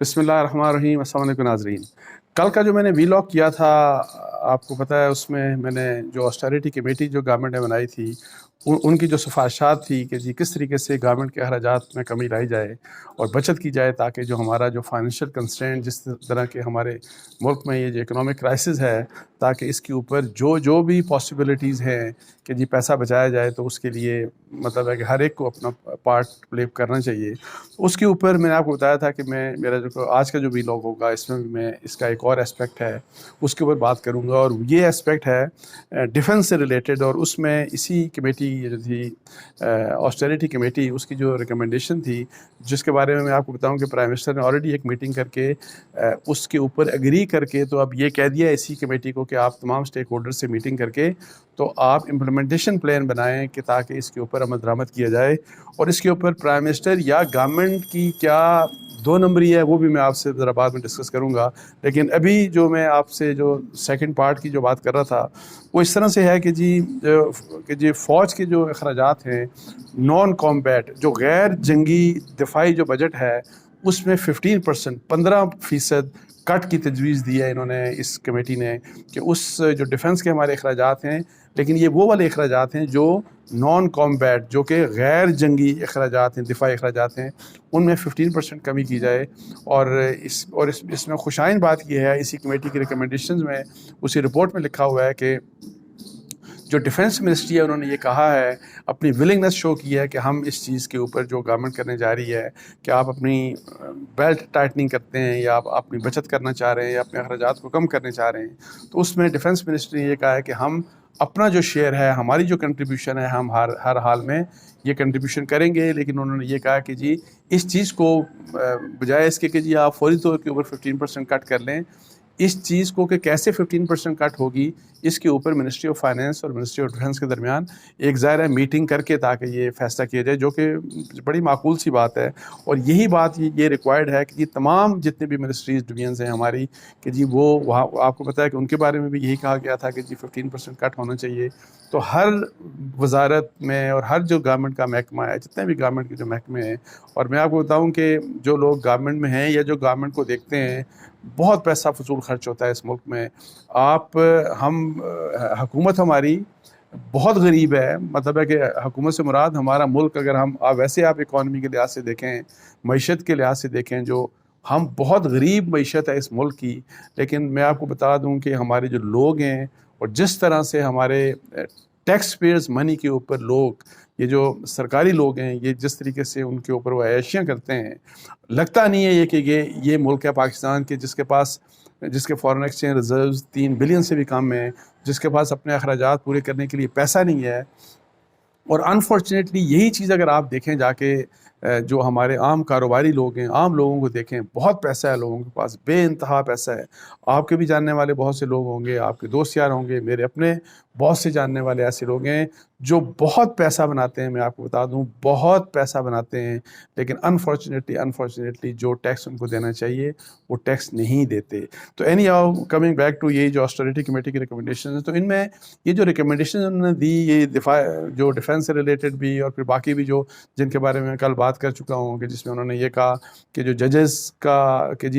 بسم اللہ الرحمن الرحیم۔ السلام علیکم ناظرین، کل کا جو میں نے ویلاگ کیا تھا آپ کو پتہ ہے، اس میں نے جو آسٹریٹی کمیٹی جو گورنمنٹ نے بنائی تھی ان کی جو سفارشات تھی کہ جی کس طریقے سے گورنمنٹ کے اخراجات میں کمی لائی جائے اور بچت کی جائے، تاکہ جو ہمارا جو فائنینشیل کنسٹرینٹ جس طرح کے ہمارے ملک میں یہ جو اکنامک کرائسس ہے، تاکہ اس کے اوپر جو بھی پاسبلٹیز ہیں کہ جی پیسہ بچایا جائے، تو اس کے لیے مطلب ہے کہ ہر ایک کو اپنا پارٹ پلے کرنا چاہیے۔ اس کے اوپر میں نے آپ کو بتایا تھا کہ میرا جو آج کا جو ویلاگ ہوگا اس میں بھی میں اس کا ایک اور اسپیکٹ ہے اس کے اوپر بات کروں گا، اور یہ اسپیکٹ ہے ڈیفنس سے ریلیٹڈ، اور اس میں اسی کمیٹی جو تھی آسٹریٹی کمیٹی، اس کی جو ریکمنڈیشن تھی جس کے بارے میں آپ کو بتاؤں کہ پرائم منسٹر نے آلریڈی ایک میٹنگ کر کے اس کے اوپر ایگری کر کے تو اب یہ کہہ دیا اسی کمیٹی کو کہ آپ تمام اسٹیک ہولڈر سے میٹنگ کر کے تو آپ امپلیمنٹیشن پلان بنائیں کہ تاکہ اس کے اوپر عمل درآمد کیا جائے، اور اس کے اوپر پرائم منسٹر یا گورنمنٹ کی کیا دو نمبری ہے وہ بھی میں آپ سے ذرا بعد میں ڈسکس کروں گا۔ لیکن ابھی جو میں آپ سے جو سیکنڈ پارٹ کی جو بات کر رہا تھا وہ اس طرح سے ہے کہ جی فوج کے جو اخراجات ہیں، نان کامبیٹ جو غیر جنگی دفاعی جو بجٹ ہے، اس میں 15% کٹ کی تجویز دی ہے انہوں نے، اس کمیٹی نے، کہ اس جو ڈیفنس کے ہمارے اخراجات ہیں، لیکن یہ وہ والے اخراجات ہیں جو نان کامبیٹ جو کہ غیر جنگی اخراجات ہیں، دفاعی اخراجات ہیں، ان میں 15% کمی کی جائے۔ اور اس میں خوشائن بات یہ ہے، اسی کمیٹی کی ریکمنڈیشنز میں اسی رپورٹ میں لکھا ہوا ہے کہ جو ڈیفنس منسٹری ہے انہوں نے یہ کہا ہے، اپنی ولنگنس شو کی ہے کہ ہم اس چیز کے اوپر جو گورنمنٹ کرنے جا رہی ہے کہ آپ اپنی بیلٹ ٹائٹننگ کرتے ہیں یا آپ اپنی بچت کرنا چاہ رہے ہیں یا اپنے اخراجات کو کم کرنے چاہ رہے ہیں، تو اس میں ڈیفنس منسٹری نے یہ کہا ہے کہ ہم اپنا جو شیئر ہے، ہماری جو کنٹریبیوشن ہے، ہم ہر حال میں یہ کنٹریبیوشن کریں گے۔ لیکن انہوں نے یہ کہا کہ جی اس چیز کو بجائے اس کے کہ جی آپ فوری طور کے اوپر 15% کٹ کر لیں، اس چیز کو کہ کیسے 15% کٹ ہوگی، اس کے اوپر منسٹری آف فائنینس اور منسٹری آف ڈیفنس کے درمیان ایک ظاہر میٹنگ کر کے تاکہ یہ فیصلہ کیا جائے، جو کہ بڑی معقول سی بات ہے۔ اور یہی بات یہ ریکوائرڈ ہے کہ یہ تمام جتنے بھی منسٹریز ڈویژنز ہیں ہماری کہ جی وہ وہاں آپ کو پتہ ہے کہ ان کے بارے میں بھی یہی کہا گیا تھا کہ جی 15% کٹ ہونا چاہیے۔ تو ہر وزارت میں اور ہر جو گورنمنٹ کا محکمہ ہے، جتنے بھی گورنمنٹ کے جو محکمے ہیں، اور میں آپ کو بتاؤں کہ جو لوگ گورنمنٹ میں ہیں یا جو گورنمنٹ کو دیکھتے ہیں، بہت پیسہ فضول خرچ ہوتا ہے اس ملک میں۔ حکومت ہماری بہت غریب ہے، مطلب ہے کہ حکومت سے مراد ہمارا ملک، اگر ویسے آپ اکانومی کے لحاظ سے دیکھیں، معیشت کے لحاظ سے دیکھیں، جو ہم بہت غریب معیشت ہے اس ملک کی۔ لیکن میں آپ کو بتا دوں کہ ہمارے جو لوگ ہیں اور جس طرح سے ہمارے ٹیکس پیئرز منی کے اوپر لوگ، یہ جو سرکاری لوگ ہیں، یہ جس طریقے سے ان کے اوپر وہ عیاشیاں کرتے ہیں، لگتا نہیں ہے یہ کہ یہ ملک ہے پاکستان کے جس کے فارن ایکسچینج ریزروز 3 بلین سے بھی کم ہیں، جس کے پاس اپنے اخراجات پورے کرنے کے لیے پیسہ نہیں ہے۔ اور انفارچونیٹلی یہی چیز اگر آپ دیکھیں جا کے جو ہمارے عام کاروباری لوگ ہیں، عام لوگوں کو دیکھیں، بہت پیسہ ہے لوگوں کے پاس، بے انتہا پیسہ ہے۔ آپ کے بھی جاننے والے بہت سے لوگ ہوں گے، آپ کے دوست یار ہوں گے، میرے اپنے بہت سے جاننے والے ایسے لوگ ہیں جو بہت پیسہ بناتے ہیں، میں آپ کو بتا دوں بہت پیسہ بناتے ہیں، لیکن انفارچونیٹلی جو ٹیکس ان کو دینا چاہیے وہ ٹیکس نہیں دیتے۔ تو anyhow coming back to یہ جو آسٹریٹی کمیٹی کی ریکمنڈیشن ہے، تو ان میں یہ جو ریکمنڈیشن انہوں نے دی، یہ جو ڈیفنس سے ریلیٹڈ بھی اور پھر باقی بھی جو جن کے بارے میں کل بات کر چکا ہوں، کہ جس میں انہوں نے یہ کہا کہ جو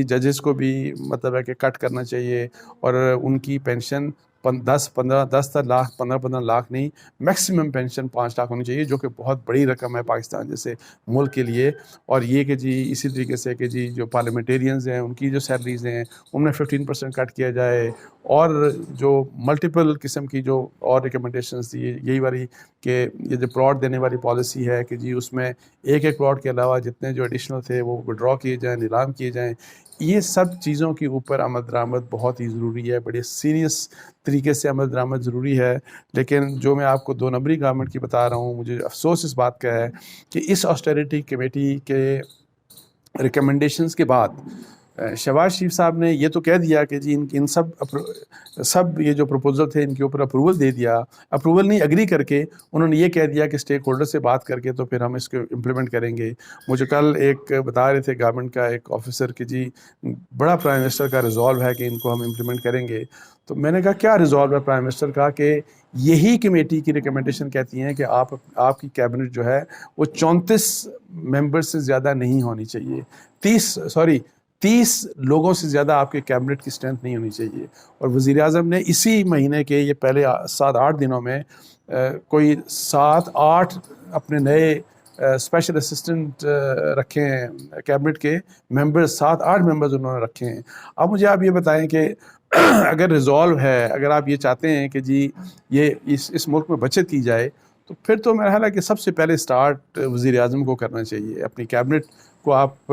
ججز کو بھی مطلب ہے کہ کٹ کرنا چاہیے، اور ان کی پینشن 10 لاکھ نہیں، میکسیمم پینشن 5 لاکھ ہونی چاہیے، جو کہ بہت بڑی رقم ہے پاکستان جیسے ملک کے لیے۔ اور یہ کہ جی اسی طریقے سے کہ جی جو پارلیمنٹیرینز ہیں ان کی جو سیلریز ہیں ان میں 15% کٹ کیا جائے، اور جو ملٹیپل قسم کی جو اور ریکمنڈیشنز دی، یہی والی کہ یہ جو پلاٹ دینے والی پالیسی ہے کہ جی اس میں ایک پلاٹ کے علاوہ جتنے جو ایڈیشنل تھے وہ ودرا کیے جائیں، نیلام کیے جائیں۔ یہ سب چیزوں کے اوپر عمل درآمد بہت ہی ضروری ہے، بڑے سیریس طریقے سے عمل درآمد ضروری ہے۔ لیکن جو میں آپ کو 2 نمبری گورنمنٹ کی بتا رہا ہوں، مجھے افسوس اس بات کا ہے کہ اس آسٹریٹی کمیٹی کے ریکمنڈیشنز کے بعد شہباز شریف صاحب نے یہ تو کہہ دیا کہ جی ان سب یہ جو پروپوزل تھے ان کے اوپر اپروول دے دیا، اپروول نہیں ایگری کر کے انہوں نے یہ کہہ دیا کہ اسٹیک ہولڈر سے بات کر کے تو پھر ہم اس کو امپلیمنٹ کریں گے۔ مجھے کل ایک بتا رہے تھے گورنمنٹ کا ایک آفیسر کہ جی بڑا پرائم منسٹر کا ریزولو ہے کہ ان کو ہم امپلیمنٹ کریں گے۔ تو میں نے کہا کیا ریزولو ہے پرائم منسٹر کا؟ کہ یہی کمیٹی کی ریکمنڈیشن کہتی ہیں کہ آپ کی کیبنٹ جو ہے وہ 34 ممبر سے زیادہ نہیں ہونی چاہیے، 30 لوگوں سے زیادہ آپ کے کیبنٹ کی اسٹرینتھ نہیں ہونی چاہیے. اور وزیر اعظم نے اسی مہینے کے یہ پہلے 7-8 دنوں میں کوئی 7-8 اپنے نئے اسپیشل اسسٹنٹ رکھے ہیں کیبنٹ کے ممبرز، 7-8 ممبرز انہوں نے رکھے ہیں. اب مجھے آپ یہ بتائیں کہ اگر ریزولو ہے، اگر آپ یہ چاہتے ہیں کہ جی یہ اس ملک میں بچت کی جائے، تو پھر تو میرا خیال ہے کہ سب سے پہلے سٹارٹ وزیر اعظم کو کرنا چاہیے. اپنی کیبنٹ کو آپ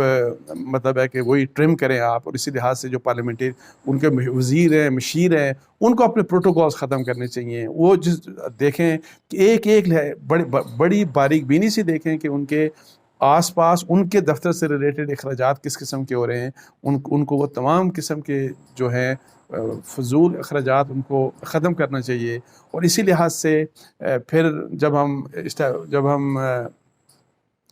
مطلب ہے کہ وہی ٹرم کریں آپ، اور اسی لحاظ سے جو پارلیمنٹری ان کے وزیر ہیں، مشیر ہیں، ان کو اپنے پروٹوکولز ختم کرنے چاہیے. وہ دیکھیں کہ ایک بڑی باریک بینی سے دیکھیں کہ ان کے آس پاس ان کے دفتر سے ریلیٹڈ اخراجات کس قسم کے ہو رہے ہیں، ان کو وہ تمام قسم کے جو ہیں فضول اخراجات ان کو ختم کرنا چاہیے. اور اسی لحاظ سے پھر جب ہم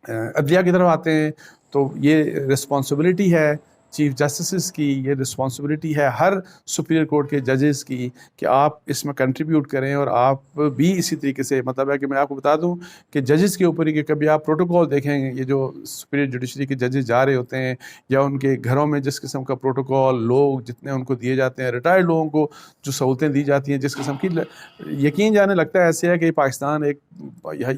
عدلیہ کی طرف آتے ہیں تو یہ رسپانسبلٹی ہے چیف جسٹسز کی، یہ رسپانسبلٹی ہے ہر سپیریئر کورٹ کے ججز کی کہ آپ اس میں کنٹریبیوٹ کریں. اور آپ بھی اسی طریقے سے مطلب ہے کہ میں آپ کو بتا دوں کہ ججز کے اوپر ہی کہ کبھی آپ پروٹوکول دیکھیں گے، یہ جو سپیریئر جوڈیشری کے ججز جا رہے ہوتے ہیں یا ان کے گھروں میں جس قسم کا پروٹوکول لوگ جتنے ان کو دیے جاتے ہیں، ریٹائرڈ لوگوں کو جو سہولتیں دی جاتی ہیں جس قسم کی، یقین جانے لگتا ہے ایسے ہے کہ پاکستان ایک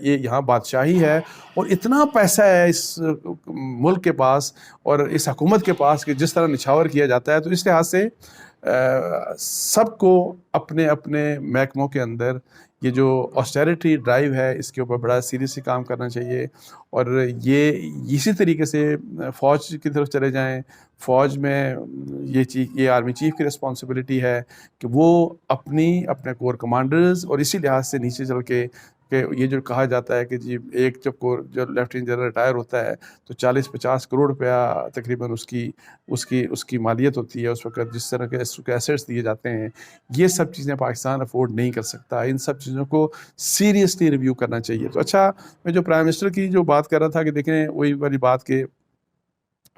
یہاں بادشاہی ہے اور اتنا پیسہ ہے اس ملک کے پاس اور اس حکومت کے پاس کہ جس طرح نچھاور کیا جاتا ہے. تو اس لحاظ سے سب کو اپنے اپنے محکموں کے اندر یہ جو آسٹیرٹی ڈرائیو ہے اس کے اوپر بڑا سیریسلی کام کرنا چاہیے. اور یہ اسی طریقے سے فوج کی طرف چلے جائیں. فوج میں یہ آرمی چیف کی رسپانسبلٹی ہے کہ وہ اپنے کور کمانڈرز اور اسی لحاظ سے نیچے چل کے کہ یہ جو کہا جاتا ہے کہ جی ایک جب لیفٹیننٹ جنرل ریٹائر ہوتا ہے تو 40-50 کروڑ روپیہ تقریباً اس کی مالیت ہوتی ہے اس وقت، جس طرح کے ایسیٹس دیے جاتے ہیں. یہ سب چیزیں پاکستان افورڈ نہیں کر سکتا. ان سب چیزوں کو سیریسلی ریویو کرنا چاہیے. تو اچھا، میں جو پرائم منسٹر کی جو بات کر رہا تھا کہ دیکھیں وہی والی بات کہ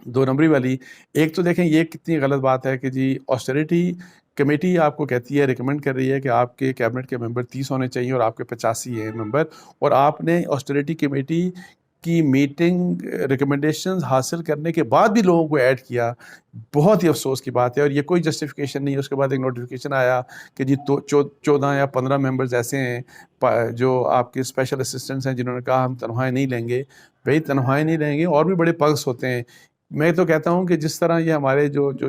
2 نمبری والی، ایک تو دیکھیں یہ کتنی غلط بات ہے کہ جی آسٹیرٹی کمیٹی آپ کو کہتی ہے، ریکمینڈ کر رہی ہے کہ آپ کے کیبنٹ کے ممبر 30 ہونے چاہیے اور آپ کے 85 ہیں ممبر، اور آپ نے آسٹیرٹی کمیٹی کی میٹنگ ریکمنڈیشنز حاصل کرنے کے بعد بھی لوگوں کو ایڈ کیا. بہت ہی افسوس کی بات ہے. اور یہ کوئی جسٹیفیکیشن نہیں ہے. اس کے بعد ایک نوٹیفیکیشن آیا کہ جی 14 یا 15 ممبرز ایسے ہیں جو آپ کے اسپیشل اسسٹنٹس ہیں جنہوں نے کہا ہم تنخواہیں نہیں لیں گے. بھئی تنخواہیں نہیں لیں گے، اور بھی بڑے پگس ہوتے ہیں. میں تو کہتا ہوں کہ جس طرح یہ ہمارے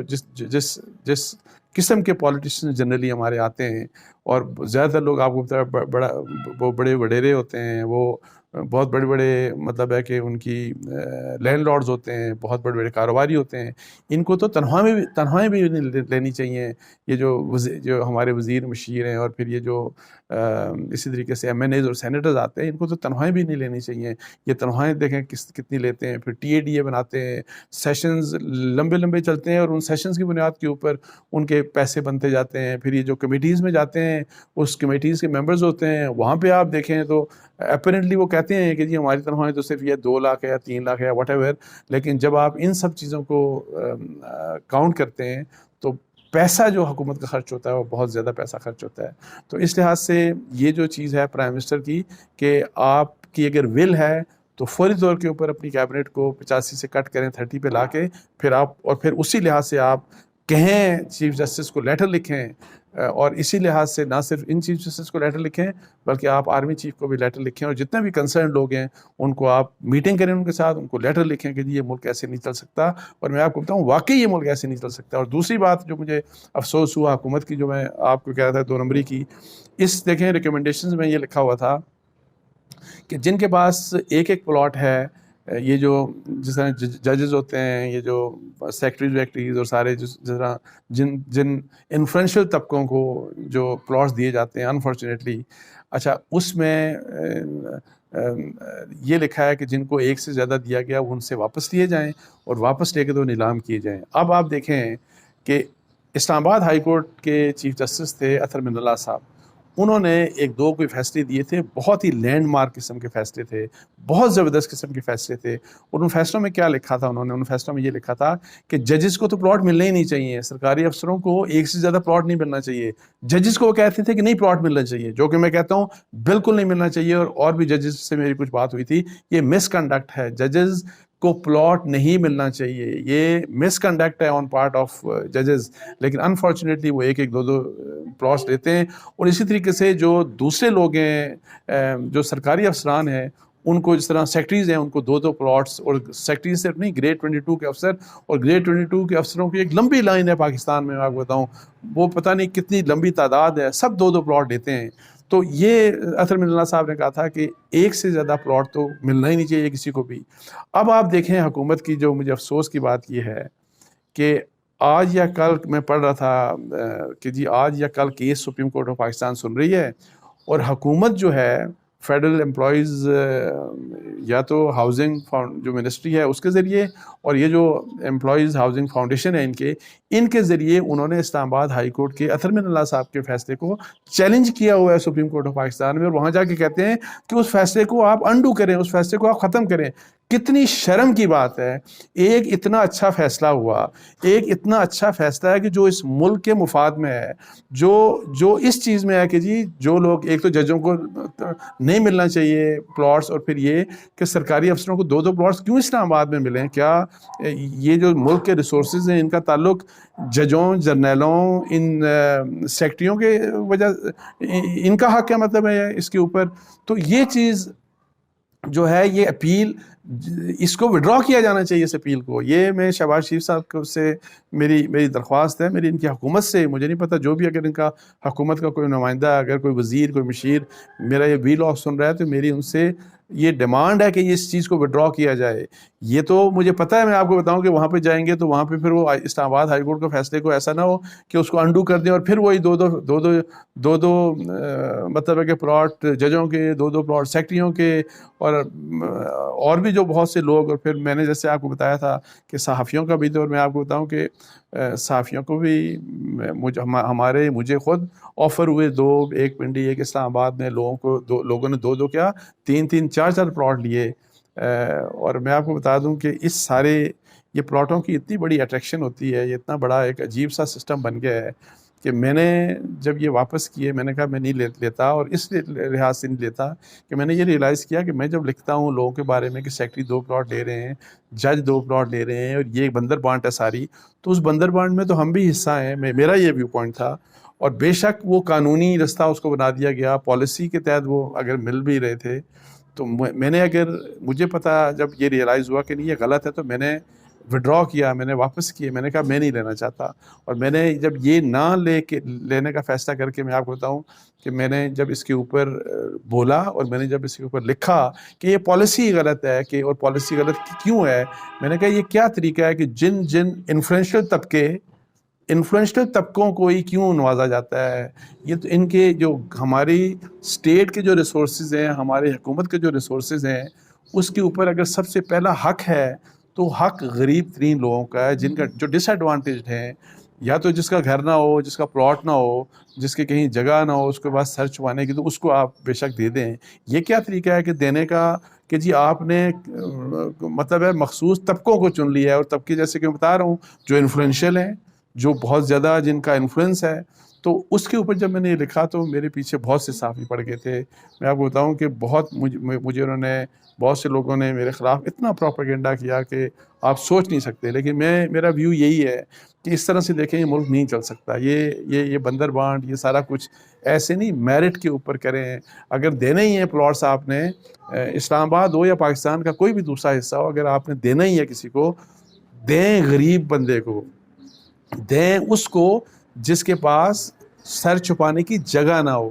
جس قسم کے پولیٹیشین جنرلی ہمارے آتے ہیں، اور زیادہ تر لوگ آپ کو بڑے وڈیرے ہوتے ہیں، وہ بہت بڑے بڑے مطلب ہے کہ ان کی لینڈ لارڈز ہوتے ہیں، بہت بڑے بڑے کاروباری ہوتے ہیں. ان کو تو تنخواہیں بھی لینی چاہیے. یہ جو ہمارے وزیر مشیر ہیں اور پھر یہ جو اسی طریقے سے MNAs اور سینیٹرز آتے ہیں، ان کو تو تنخواہیں بھی نہیں لینی چاہیے. یہ تنخواہیں دیکھیں کتنی لیتے ہیں. پھر TADA بناتے ہیں، سیشنز لمبے چلتے ہیں اور ان سیشنز کی بنیاد کے اوپر ان کے پیسے بنتے جاتے ہیں. پھر یہ جو کمیٹیز میں جاتے ہیں، اس کمیٹیز کے ممبرز ہوتے ہیں، وہاں پہ آپ دیکھیں تو اپیرنٹلی وہ کہتے ہیں کہ جی ہماری تنخواہیں تو صرف یہ 2 لاکھ ہے یا 3 لاکھ ہے واٹ ایور. لیکن جب آپ ان سب چیزوں کو کاؤنٹ کرتے ہیں تو پیسہ جو حکومت کا خرچ ہوتا ہے وہ بہت زیادہ پیسہ خرچ ہوتا ہے. تو اس لحاظ سے یہ جو چیز ہے پرائم منسٹر کی کہ آپ کی اگر ول ہے تو فوری طور کے اوپر اپنی کیبنٹ کو 85 سے کٹ کریں 30 پہ لا کے، پھر اسی لحاظ سے آپ کہیں چیف جسٹس کو لیٹر لکھیں. اور اسی لحاظ سے نہ صرف ان چیف جسٹس کو لیٹر لکھیں بلکہ آپ آرمی چیف کو بھی لیٹر لکھیں، اور جتنے بھی کنسرن لوگ ہیں ان کو آپ میٹنگ کریں ان کے ساتھ، ان کو لیٹر لکھیں کہ جی یہ ملک ایسے نہیں چل سکتا. اور میں آپ کو بتاؤں واقعی یہ ملک ایسے نہیں چل سکتا. اور دوسری بات جو مجھے افسوس ہوا حکومت کی، جو میں آپ کو کہہ رہا تھا 2 نمبری کی، دیکھیں ریکمنڈیشنز میں یہ لکھا ہوا تھا کہ جن کے پاس ایک پلاٹ ہے، یہ جو جس طرح ججز ہوتے ہیں، یہ جو سیکٹریز ویکٹریز اور سارے جس طرح جن انفلوئنشل طبقوں کو جو پلاٹس دیے جاتے ہیں انفارچونیٹلی، اچھا اس میں یہ لکھا ہے کہ جن کو 1 سے زیادہ دیا گیا وہ ان سے واپس لیے جائیں اور واپس لے کے تو نیلام کیے جائیں. اب آپ دیکھیں کہ اسلام آباد ہائی کورٹ کے چیف جسٹس تھے اطہر من اللہ صاحب، انہوں نے 1-2 کوئی فیصلے دیے تھے، بہت ہی لینڈ مارک قسم کے فیصلے تھے، بہت زبردست قسم کے فیصلے تھے. اور ان فیصلوں میں کیا لکھا تھا ان فیصلوں میں یہ لکھا تھا کہ ججز کو تو پلاٹ ملنے ہی نہیں چاہیے، سرکاری افسروں کو 1 سے زیادہ پلاٹ نہیں ملنا چاہیے. ججز کو وہ کہتے تھے کہ نہیں پلاٹ ملنا چاہیے، جو کہ میں کہتا ہوں بالکل نہیں ملنا چاہیے. اور بھی ججز سے میری کچھ بات ہوئی تھی، یہ مس کنڈکٹ ہے. ججز کو پلاٹ نہیں ملنا چاہیے. یہ مس کنڈکٹ ہے آن پارٹ آف ججز, لیکن انفارچونیٹلی وہ ایک دو پلاٹس لیتے ہیں. اور اسی طریقے سے جو دوسرے لوگ ہیں جو سرکاری افسران ہیں, ان کو جس طرح سیکٹریز ہیں ان کو دو پلاٹس, اور سیکٹریز صرف نہیں, گریڈ 22 کے افسر, اور گریڈ 22 کے افسروں کی ایک لمبی لائن ہے پاکستان میں, میں آپ کو بتاؤں وہ پتہ نہیں کتنی لمبی تعداد ہے, سب دو پلاٹ لیتے ہیں. تو یہ اطہر من اللہ صاحب نے کہا تھا کہ ایک سے زیادہ پلاٹ تو ملنا ہی نہیں چاہیے کسی کو بھی. اب آپ دیکھیں حکومت کی جو مجھے افسوس کی بات یہ ہے کہ آج یا کل میں پڑھ رہا تھا کہ جی آج یا کل case Supreme Court of Pakistan سن رہی ہے, اور حکومت جو ہے فیڈرل امپلائیز یا تو ہاؤسنگ جو منسٹری ہے اس کے ذریعے, اور یہ جو امپلائیز ہاؤسنگ فاؤنڈیشن ہے ان کے ذریعے انہوں نے اسلام آباد ہائی کورٹ کے اطہر من اللہ صاحب کے فیصلے کو چیلنج کیا ہوا ہے سپریم کورٹ آف پاکستان میں, اور وہاں جا کے کہتے ہیں کہ اس فیصلے کو آپ انڈو کریں, اس فیصلے کو آپ ختم کریں. کتنی شرم کی بات ہے. ایک اتنا اچھا فیصلہ ہوا, ایک اتنا اچھا فیصلہ ہے کہ جو اس ملک کے مفاد میں ہے, جو اس چیز میں ہے کہ جی جو لوگ, ایک تو ججوں کو نہیں ملنا چاہیے پلاٹس, اور پھر یہ کہ سرکاری افسروں کو دو پلاٹس کیوں اسلام آباد میں ملیں. کیا یہ جو ملک کے ریسورسز ہیں ان کا تعلق ججوں, جرنیلوں, ان سیکٹریوں کے وجہ, ان کا حق کیا مطلب ہے اس کے اوپر. تو یہ چیز جو ہے, یہ اپیل, اس کو وڈرا کیا جانا چاہیے اس اپیل کو. یہ میں شہباز شریف صاحب سے میری درخواست ہے, میری ان کی حکومت سے, مجھے نہیں پتہ جو بھی اگر ان کا حکومت کا کوئی نمائندہ, اگر کوئی وزیر, کوئی مشیر میرا یہ وی لاگ سن رہا ہے, تو میری ان سے یہ ڈیمانڈ ہے کہ یہ اس چیز کو وڈرا کیا جائے. یہ تو مجھے پتہ ہے, میں آپ کو بتاؤں کہ وہاں پہ جائیں گے تو وہاں پہ پھر وہ اسلام آباد ہائی کورٹ کے فیصلے کو ایسا نہ ہو کہ اس کو انڈو کر دیں, اور پھر وہی دو مطلب ہے کہ پلاٹ ججوں کے, دو پلاٹ سیکٹریوں کے, اور بھی جو بہت سے لوگ. اور پھر میں نے جیسے آپ کو بتایا تھا کہ صحافیوں کا بھی, تو میں آپ کو بتاؤں کہ صحافیوں کو بھی مجھے خود آفر ہوئے ایک پنڈی, ایک اسلام آباد میں, لوگوں نے دو کیا 3 4 پلاٹ لیے. اور میں آپ کو بتا دوں کہ اس سارے یہ پلاٹوں کی اتنی بڑی اٹریکشن ہوتی ہے, یہ اتنا بڑا ایک عجیب سا سسٹم بن گیا ہے کہ میں نے جب یہ واپس کیے, میں نے کہا میں نہیں لیتا, اور اس لحاظ سے نہیں لیتا کہ میں نے یہ ریئلائز کیا کہ میں جب لکھتا ہوں لوگوں کے بارے میں کہ سیکٹری 2 پلاٹ لے رہے ہیں, جج 2 پلاٹ لے رہے ہیں, اور یہ بندر بانٹ ہے ساری, تو اس بندر بانٹ میں تو ہم بھی حصہ ہیں. میرا یہ ویو پوائنٹ تھا, اور بے شک وہ قانونی رستہ اس کو بنا دیا گیا, پالیسی کے تحت وہ اگر مل بھی رہے تھے. تو میں نے, اگر مجھے پتا جب یہ ریئلائز ہوا کہ نہیں یہ غلط ہے, تو میں نے وڈرا کیا, میں نے واپس کیے, میں نے کہا میں نہیں لینا چاہتا. اور میں نے جب یہ نہ لینے کا فیصلہ کر کے, میں آپ کو بتاؤں کہ میں نے جب اس کے اوپر بولا, اور میں نے جب اس کے اوپر لکھا کہ یہ پالیسی غلط ہے, کہ اور پالیسی غلط کیوں ہے, میں نے کہا یہ کیا طریقہ ہے کہ جن انفلوئنشل طبقوں کو ہی کیوں نوازا جاتا ہے. یہ تو ان کے جو ہماری اسٹیٹ کے جو ریسورسز ہیں, ہماری حکومت کے جو ریسورسز ہیں, اس کے اوپر اگر سب سے پہلا حق ہے تو حق غریب ترین لوگوں کا ہے, جن کا جو ڈس ایڈوانٹیجڈ ہیں, یا تو جس کا گھر نہ ہو, جس کا پلاٹ نہ ہو, جس کے کہیں جگہ نہ ہو, اس کے بعد سر چھپانے کی, تو اس کو آپ بے شک دے دیں. یہ کیا طریقہ ہے کہ دینے کا کہ جی آپ نے مطلب ہے مخصوص طبقوں کو چن لیا ہے, اور طبقے جیسے کہ میں بتا رہا ہوں جو انفلوئنشل ہیں, جو بہت زیادہ جن کا انفلوئنس ہے. تو اس کے اوپر جب میں نے یہ لکھا تو میرے پیچھے بہت سے صحافی پڑ گئے تھے. میں آپ کو بتاؤں کہ بہت مجھے انہوں نے, بہت سے لوگوں نے میرے خلاف اتنا پروپیگنڈا کیا کہ آپ سوچ نہیں سکتے. لیکن میرا ویو یہی ہے کہ اس طرح سے دیکھیں یہ ملک نہیں چل سکتا. یہ بندر بانٹ, یہ سارا کچھ ایسے نہیں, میرٹ کے اوپر کریں. اگر دینے ہی ہیں پلاٹس آپ نے, اسلام آباد ہو یا پاکستان کا کوئی بھی دوسرا حصہ ہو, اگر آپ نے دینا ہی ہے کسی کو, دیں غریب بندے کو, دیں اس کو جس کے پاس سر چھپانے کی جگہ نہ ہو.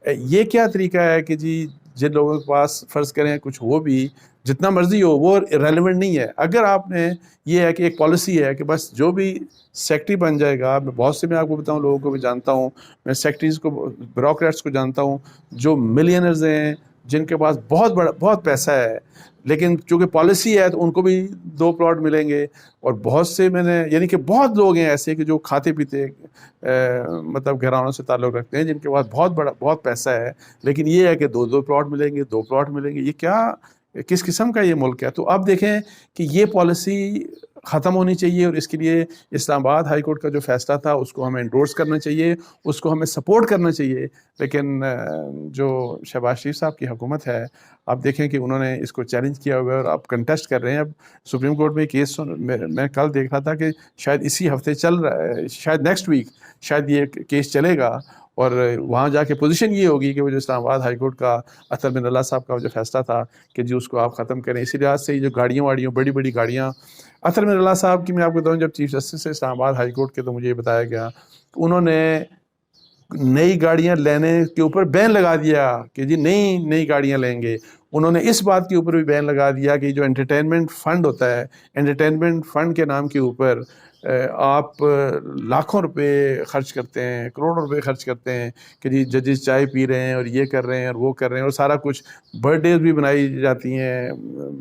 یہ کیا طریقہ ہے کہ جی جن لوگوں کے پاس فرض کریں کچھ ہو بھی, جتنا مرضی ہو, وہ ریلیونٹ نہیں ہے. اگر آپ نے یہ ہے کہ ایک پالیسی ہے کہ بس جو بھی سیکٹری بن جائے گا, میں آپ کو بتاؤں لوگوں کو بھی جانتا ہوں, میں سیکٹریز کو, بیوروکریٹس کو جانتا ہوں جو ملینرز ہیں, جن کے پاس بہت پیسہ ہے, لیکن چونکہ پالیسی ہے تو ان کو بھی 2 پلاٹ ملیں گے. اور بہت سے میں نے, یعنی کہ بہت لوگ ہیں ایسے کہ جو کھاتے پیتے مطلب گھرانوں سے تعلق رکھتے ہیں, جن کے پاس بہت پیسہ ہے, لیکن یہ ہے کہ 2 پلاٹ ملیں گے, 2 پلاٹ ملیں گے. یہ کیا, کس قسم کا یہ ملک ہے؟ تو اب دیکھیں کہ یہ پالیسی ختم ہونی چاہیے، اور اس کے لیے اسلام آباد ہائی کورٹ کا جو فیصلہ تھا اس کو ہمیں انڈورس کرنا چاہیے، اس کو ہمیں سپورٹ کرنا چاہیے۔ لیکن جو شہباز شریف صاحب کی حکومت ہے، آپ دیکھیں کہ انہوں نے اس کو چیلنج کیا ہوا ہے اور اب کنٹیسٹ کر رہے ہیں۔ اب سپریم کورٹ میں کیس میں کل دیکھ رہا تھا کہ شاید اسی ہفتے چل رہا ہے، شاید نیکسٹ ویک شاید یہ کیس چلے گا، اور وہاں جا کے پوزیشن یہ ہوگی کہ وہ جو اسلام آباد ہائی کورٹ کا اطہر بن اللہ صاحب کا جو فیصلہ تھا کہ جی اس کو آپ ختم کریں۔ اسی لحاظ سے یہ جو گاڑیاں بڑی بڑی گاڑیاں، اطہر بن اللہ صاحب کی میں آپ کو بتاؤں، جب چیف جسٹس ہے اسلام آباد ہائی کورٹ کے، تو مجھے یہ بتایا گیا کہ انہوں نے نئی گاڑیاں لینے کے اوپر بین لگا دیا کہ جی نئی گاڑیاں لیں گے۔ انہوں نے اس بات کے اوپر بھی بین لگا دیا کہ جو انٹرٹینمنٹ فنڈ ہوتا ہے، انٹرٹینمنٹ فنڈ کے نام کے اوپر آپ لاکھوں روپے خرچ کرتے ہیں، کروڑوں روپے خرچ کرتے ہیں کہ جی ججز چائے پی رہے ہیں اور یہ کر رہے ہیں اور وہ کر رہے ہیں، اور سارا کچھ برتھ ڈیز بھی بنائی جاتی ہیں۔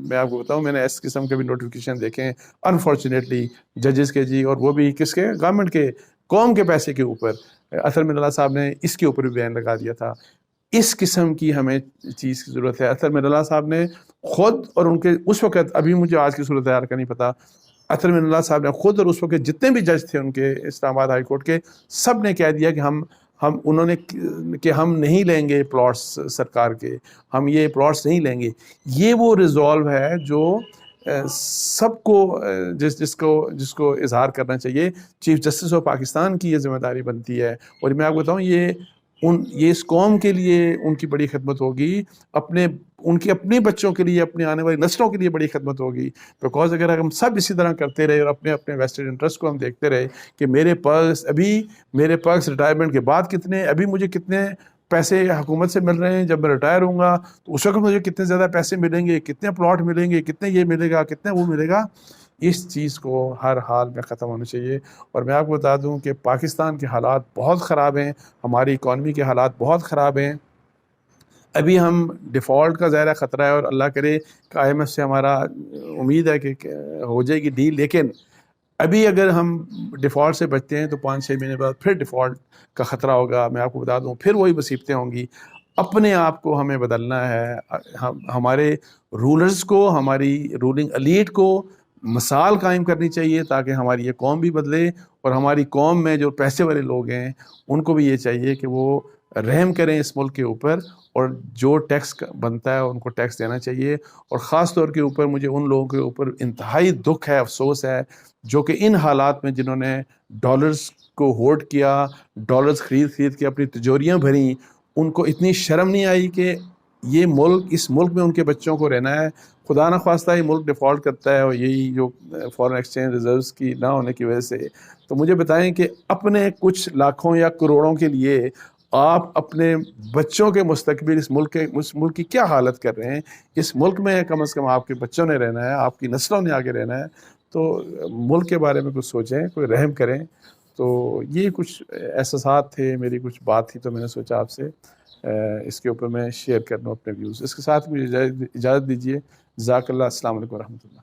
میں آپ کو بتاؤں، میں نے اس قسم کے بھی نوٹیفیکیشن دیکھے ہیں انفارچونیٹلی ججز کے، جی، اور وہ بھی کس کے؟ گورنمنٹ کے، قوم کے پیسے کے اوپر۔ اطہر بن اللہ صاحب نے اس کے اوپر بھی بیان لگا دیا تھا۔ اس قسم کی ہمیں چیز کی ضرورت ہے۔ اطہر بن اللہ صاحب نے خود، اور ان کے اس وقت، ابھی مجھے آج کی صورتحال کا نہیں پتا، اطہر بن اللہ صاحب نے خود اور اس وقت جتنے بھی جج تھے ان کے اسلام آباد ہائی کورٹ کے، سب نے کہہ دیا کہ انہوں نے کہ ہم نہیں لیں گے پلاٹس سرکار کے، ہم یہ پلاٹس نہیں لیں گے۔ یہ وہ ریزالو ہے جو سب کو جس کو اظہار کرنا چاہیے۔ چیف جسٹس آف پاکستان کی یہ ذمہ داری بنتی ہے، اور میں آپ کو بتاؤں یہ اس قوم کے لیے ان کی بڑی خدمت ہوگی، ان کے اپنے بچوں کے لیے، اپنے آنے والی نسلوں کے لیے بڑی خدمت ہوگی۔ بیکاز اگر ہم سب اسی طرح کرتے رہے اور اپنے ویسٹڈ انٹرسٹ کو ہم دیکھتے رہے کہ میرے پرس ریٹائرمنٹ کے بعد کتنے، ابھی مجھے کتنے پیسے حکومت سے مل رہے ہیں، جب میں ریٹائر ہوں گا تو اس وقت مجھے کتنے زیادہ پیسے ملیں گے، کتنے پلاٹ ملیں گے، کتنے یہ ملے گا، کتنے وہ ملے گا۔ اس چیز کو ہر حال میں ختم ہونا چاہیے۔ اور میں آپ کو بتا دوں کہ پاکستان کے حالات بہت خراب ہیں، ہماری اکانومی کے حالات بہت خراب ہیں۔ ابھی ہم ڈیفالٹ کا ظاہرہ خطرہ ہے، اور اللہ کرے کہ آئی ایم ایف سے ہمارا امید ہے کہ ہو جائے گی ڈیل، لیکن ابھی اگر ہم ڈیفالٹ سے بچتے ہیں تو 5-6 مہینے بعد پھر ڈیفالٹ کا خطرہ ہوگا۔ میں آپ کو بتا دوں پھر وہی مصیبتیں ہوں گی۔ اپنے آپ کو ہمیں بدلنا ہے، ہمارے رولرز کو، ہماری رولنگ ایلیٹ کو مثال قائم کرنی چاہیے تاکہ ہماری یہ قوم بھی بدلے، اور ہماری قوم میں جو پیسے والے لوگ ہیں ان کو بھی یہ چاہیے کہ وہ رحم کریں اس ملک کے اوپر، اور جو ٹیکس بنتا ہے ان کو ٹیکس دینا چاہیے۔ اور خاص طور کے اوپر مجھے ان لوگوں کے اوپر انتہائی دکھ ہے، افسوس ہے، جو کہ ان حالات میں جنہوں نے ڈالرز کو ہولڈ کیا، ڈالرز خرید کے اپنی تجوریاں بھریں، ان کو اتنی شرم نہیں آئی کہ اس ملک میں ان کے بچوں کو رہنا ہے۔ خدا نہ خواستہ یہ ملک ڈیفالٹ کرتا ہے، اور یہی جو فارن ایکسچینج ریزروز کی نہ ہونے کی وجہ سے، تو مجھے بتائیں کہ اپنے کچھ لاکھوں یا کروڑوں کے لیے آپ اپنے بچوں کے مستقبل اس ملک کی کیا حالت کر رہے ہیں۔ اس ملک میں کم از کم آپ کے بچوں نے رہنا ہے، آپ کی نسلوں نے آگے رہنا ہے، تو ملک کے بارے میں کچھ سوچیں، کوئی رحم کریں۔ تو یہ کچھ احساسات تھے، میری کچھ بات تھی، تو میں نے سوچا آپ سے اس کے اوپر میں شیئر کر لوں اپنے ویوز۔ اس کے ساتھ مجھے اجازت دیجیے۔ جزاک اللہ، السلام علیکم ورحمۃ اللہ۔